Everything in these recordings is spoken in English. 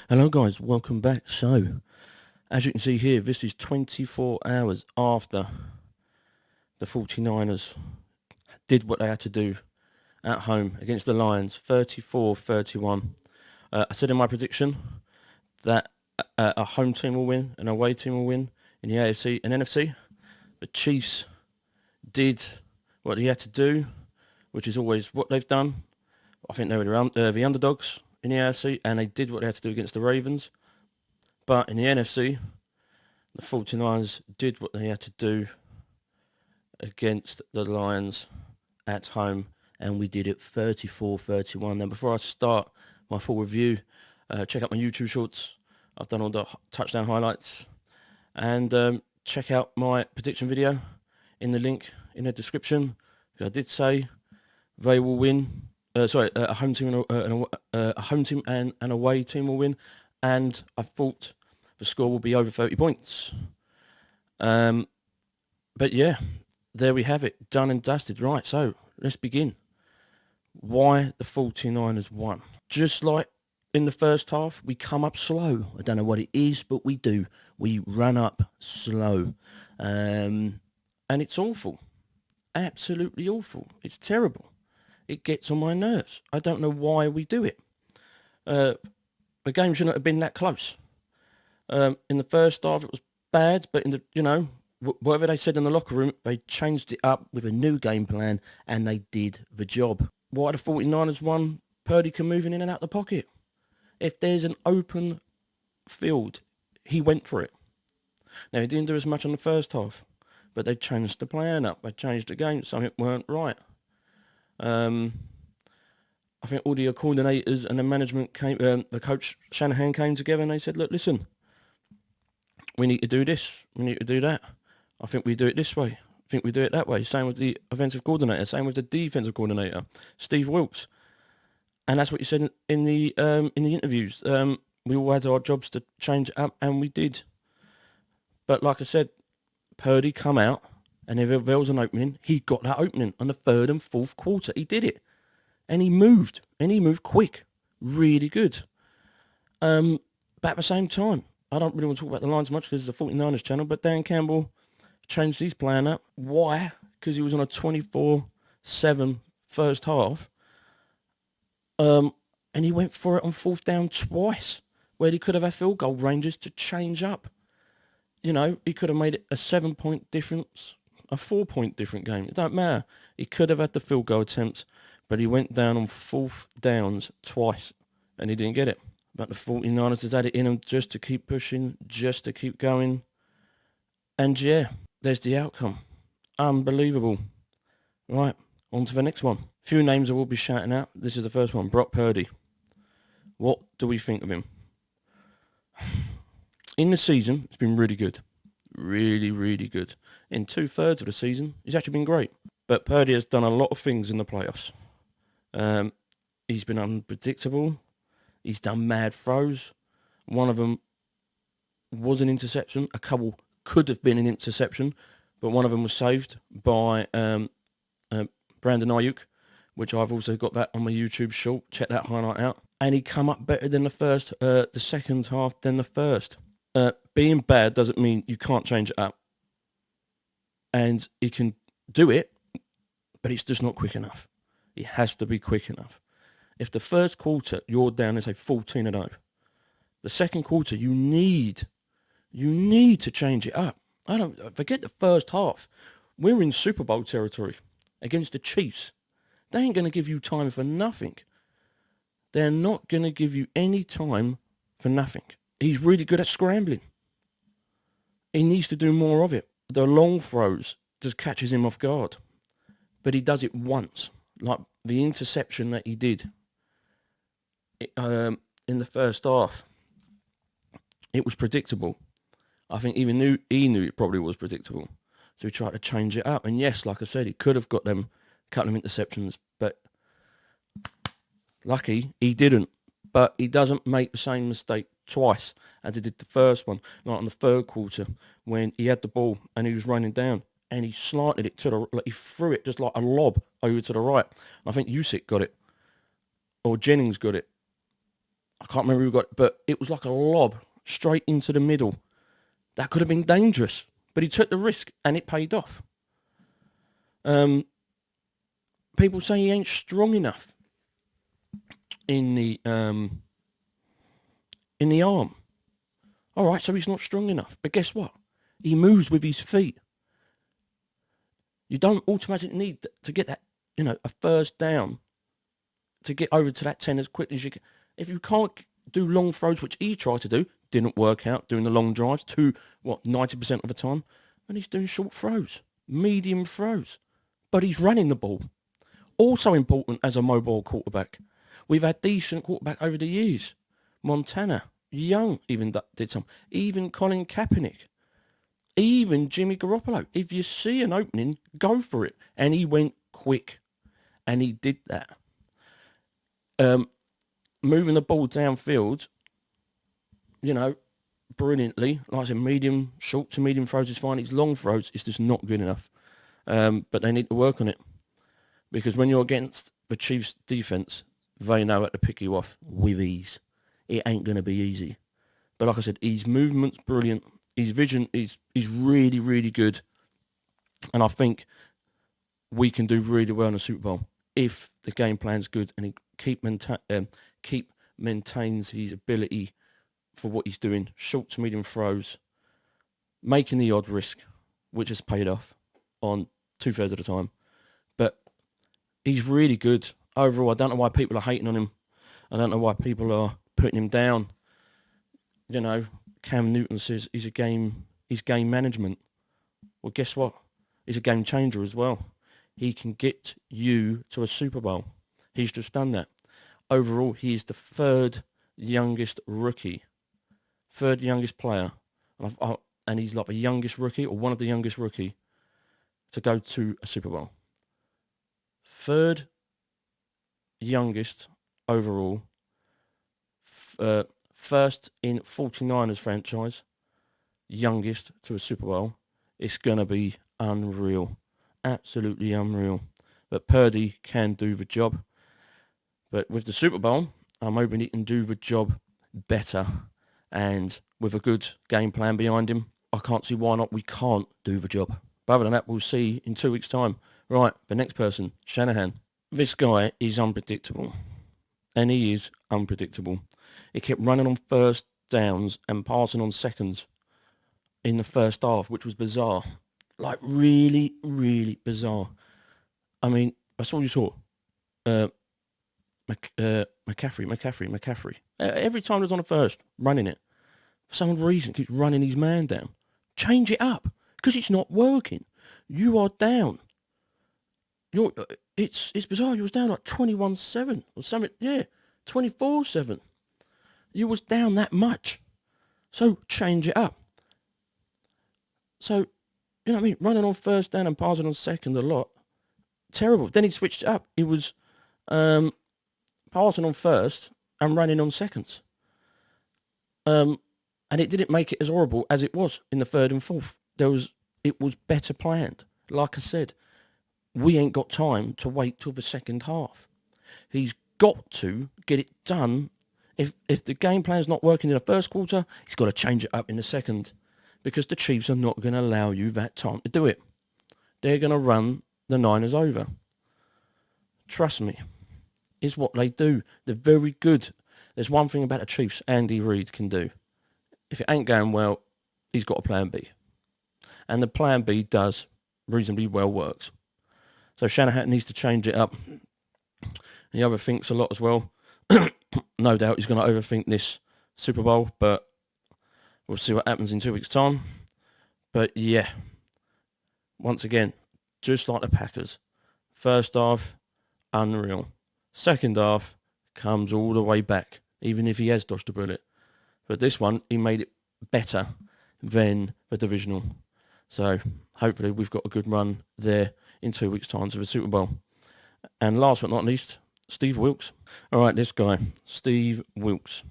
Hello guys, welcome back. So, as you can see here, this is 24 hours after the 49ers did what they had to do at home against the Lions, 34-31. I said in my prediction that a home team will win, an away team will win in the AFC and NFC. The Chiefs did what they had to do, which is always what they've done. I think they were the underdogs in the AFC, and they did what they had to do against the Ravens. But in the NFC, the 49ers did what they had to do against the Lions at home, and we did it 34-31. Now, before I start my full review, check out my YouTube shorts. I've done all the touchdown highlights, and check out my prediction video in the link in the description. I did say they will win. A home team and an away team will win, and I thought the score will be over 30 points. But yeah, there we have it, done and dusted. Right, so let's begin. Why the 49ers won? Just like in the first half, we come up slow. I don't know what it is, but we do. We run up slow. And it's awful. Absolutely awful. It's terrible. It gets on my nerves. I don't know why we do it. The game shouldn't have been that close. In the first half, it was bad, but in the, whatever they said in the locker room, they changed it up with a new game plan, and they did the job. Why the 49ers won? Purdy can move in and out the pocket. If there's an open field, he went for it. Now, he didn't do as much in the first half, but they changed the plan up. They changed the game. Something weren't right. I think all the coordinators and the management came, the coach Shanahan came together, and they said, look, listen, we need to do this. We need to do that. I think we do it this way. I think we do it that way. Same with the offensive coordinator. Same with the defensive coordinator, Steve Wilkes. And that's what you said in the interviews. We all had our jobs to change it up, and we did. But like I said, Purdy come out, and if there was an opening, he got that opening on the third and fourth quarter. He did it. And he moved quick. Really good. But at the same time, I don't really want to talk about the Lions much because it's a 49ers channel, but Dan Campbell changed his plan up. Why? Because he was on a 24-7 first half. And he went for it on fourth down twice, where he could have had field goal ranges to change up. He could have made it a 7-point difference, a 4-point different game. It don't matter. He could have had the field goal attempts, but he went down on fourth downs twice, and he didn't get it. But the 49ers has had it in them just to keep pushing, just to keep going. And yeah, there's the outcome. Unbelievable. Right, on to the next one. Few names I will be shouting out. This is the first one, Brock Purdy. What do we think of him? In the season, it's been really good. Really, really good. In 2/3 of the season, he's actually been great. But Purdy has done a lot of things in the playoffs. He's been unpredictable. He's done mad throws. One of them was an interception. A couple could have been an interception, but one of them was saved by Brandon Ayuk, which I've also got that on my YouTube short. Check that highlight out. And he come up better than the second half than the first. Being bad doesn't mean you can't change it up. And he can do it, but it's just not quick enough. It has to be quick enough. If the first quarter you're down to say 14-0, the second quarter you need to change it up. Forget the first half. We're in Super Bowl territory against the Chiefs. They ain't going to give you time for nothing. They're not going to give you any time for nothing. He's really good at scrambling. He needs to do more of it. The long throws just catches him off guard. But he does it once. Like the interception that he did in the first half. It was predictable. I think he knew it probably was predictable. So he tried to change it up. And yes, like I said, he could have got them a couple of interceptions. But lucky he didn't. But he doesn't make the same mistake twice as he did the first one. Like on the third quarter when he had the ball and he was running down. And he slanted it he threw it just like a lob over to the right. I think Usyk got it. Or Jennings got it. I can't remember who got it, but it was like a lob straight into the middle. That could have been dangerous, but he took the risk and it paid off. People say he ain't strong enough in the arm. All right, so he's not strong enough. But guess what? He moves with his feet. You don't automatically need to get that, a first down to get over to that 10 as quickly as you can. If you can't do long throws, which he tried to do, didn't work out, doing the long drives, 90% of the time, and he's doing short throws, medium throws. But he's running the ball. Also important as a mobile quarterback. We've had decent quarterback over the years. Montana, Young even did some. Even Colin Kaepernick. Even Jimmy Garoppolo. If you see an opening, go for it. And he went quick. And he did that. Moving the ball downfield, brilliantly. Like I said, short to medium throws is fine. His long throws is just not good enough. But they need to work on it. Because when you're against the Chiefs' defense, they know how to pick you off with ease. It ain't going to be easy. But like I said, his movement's brilliant. His vision is really, really good. And I think we can do really well in the Super Bowl if the game plan's good and he maintains his ability for what he's doing. Short to medium throws, making the odd risk, which has paid off on 2/3 of the time. But he's really good overall. I don't know why people are hating on him. I don't know why people are putting him down. Cam Newton says he's game management. Well, guess what? He's a game changer as well. He can get you to a Super Bowl. He's just done that. Overall, he is the third youngest player. And he's like the youngest rookie or one of the youngest rookie to go to a Super Bowl. Third youngest overall. First in 49ers franchise. Youngest to a Super Bowl. It's going to be unreal. Absolutely unreal. But Purdy can do the job. But with the Super Bowl, I'm hoping he can do the job better. And with a good game plan behind him, I can't see why not we can't do the job. But other than that, we'll see in 2 weeks' time. Right, the next person, Shanahan. This guy is unpredictable. And he is unpredictable. He kept running on first downs and passing on seconds in the first half, which was bizarre. Like, really, really bizarre. I mean, that's all you saw. McCaffrey. Every time he was on the first, running it. For some reason, keeps running his man down. Change it up, because it's not working. You are down. It's bizarre. You was down like 21-7 or something. Yeah, 24-7. You was down that much. So change it up. So, you know what I mean? Running on first down and passing on second a lot. Terrible. Then he switched it up. He was passing on first and running on seconds. And it didn't make it as horrible as it was in the third and fourth. It was better planned. Like I said, we ain't got time to wait till the second half. He's got to get it done. If the game plan's not working in the first quarter, he's got to change it up in the second, because the Chiefs are not going to allow you that time to do it. They're going to run the Niners over. Trust me, is what they do. They're very good. There's one thing about the Chiefs Andy Reid can do. If it ain't going well, he's got a plan B. And the plan B does reasonably well works. So Shanahan needs to change it up. He overthinks a lot as well. No doubt he's going to overthink this Super Bowl, but we'll see what happens in 2 weeks' time. But yeah, once again, just like the Packers. First half, unreal. Second half, comes all the way back, even if he has dodged a bullet. But this one, he made it better than the divisional. So hopefully we've got a good run there in 2 weeks' time to the Super Bowl. And last but not least, Steve Wilks. All right, this guy, Steve Wilks.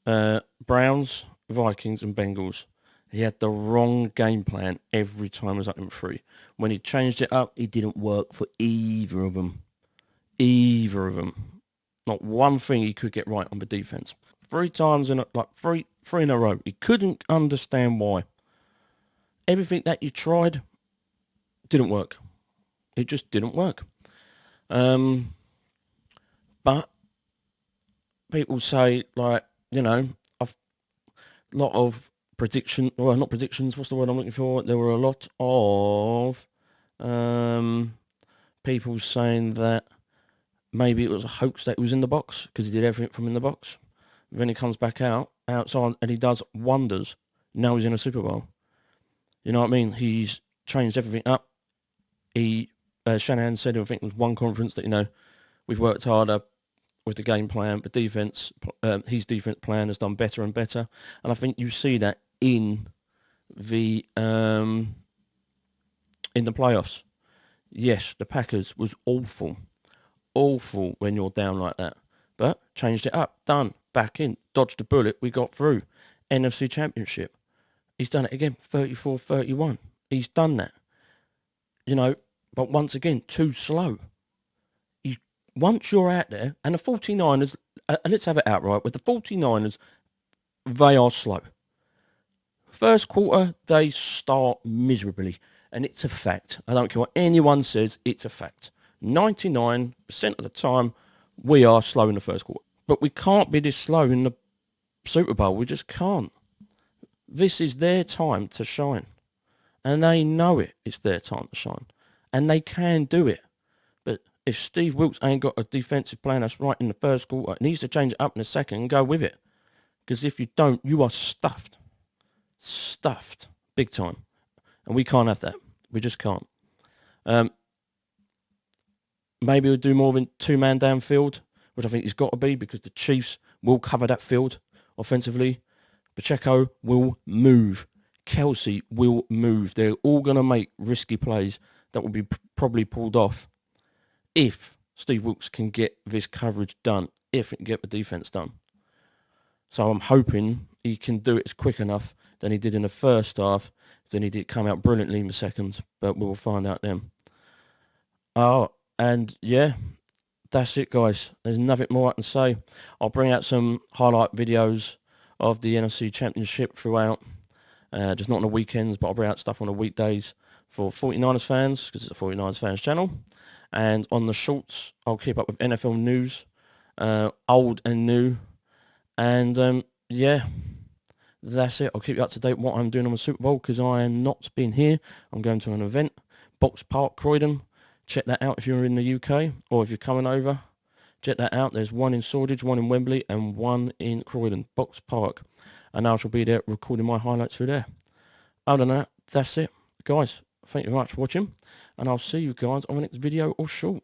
Browns, Vikings and Bengals. He had the wrong game plan every time it was up in 3. When he changed it up, it didn't work for either of them. Like Not one thing he could get right on the defense. 3 times in a, like three in a row. He couldn't understand why. Everything that you tried didn't work. It just didn't work. But people say, like, you know, a lot of prediction, well, not predictions, what's the word I'm looking for? There were a lot of people saying that maybe it was a hoax that he was in the box because he did everything from in the box. Then he comes back outside and he does wonders. Now he's in a Super Bowl. You know what I mean? He's changed everything up. Shanahan said, I think it was one conference, that, you know, we've worked harder with the game plan, but his defense plan has done better and better. And I think you see that in the playoffs. Yes, the Packers was awful when you're down like that, but changed it up, done, back in, dodged a bullet, we got through. NFC Championship. He's done it again, 34-31. He's done that. You know, but once again, too slow. Once you're out there, and the 49ers, let's have it outright, with the 49ers, they are slow. First quarter, they start miserably, and it's a fact. I don't care what anyone says, it's a fact. 99% of the time, we are slow in the first quarter. But we can't be this slow in the Super Bowl. We just can't. This is their time to shine. And they know it. It's their time to shine. And they can do it. But if Steve Wilkes ain't got a defensive plan that's right in the first quarter, he needs to change it up in the second and go with it. Because if you don't, you are stuffed. Stuffed. Big time. And we can't have that. We just can't. Maybe we'll do more than 2-man downfield, which I think it's got to be, because the Chiefs will cover that field offensively. Pacheco will move. Kelsey will move. They're all going to make risky plays that will be probably pulled off if Steve Wilkes can get this coverage done, if he can get the defense done. So I'm hoping he can do it quick enough than he did in the first half. Then he did come out brilliantly in the second, but we'll find out then. Oh, and yeah, that's it, guys. There's nothing more I can say. I'll bring out some highlight videos of the NFC Championship throughout. Just not on the weekends, but I'll bring out stuff on the weekdays for 49ers fans, because it's a 49ers fans channel. And on the shorts, I'll keep up with NFL news, old and new. And yeah, that's it. I'll keep you up to date with what I'm doing on the Super Bowl, because I am not being here. I'm going to an event, Box Park, Croydon. Check that out if you're in the UK, or if you're coming over. Check that out. There's one in Shoreditch, one in Wembley, and one in Croydon, Box Park. And I shall be there recording my highlights through there. Other than that, that's it. Guys, thank you very much for watching. And I'll see you guys on the next video or short.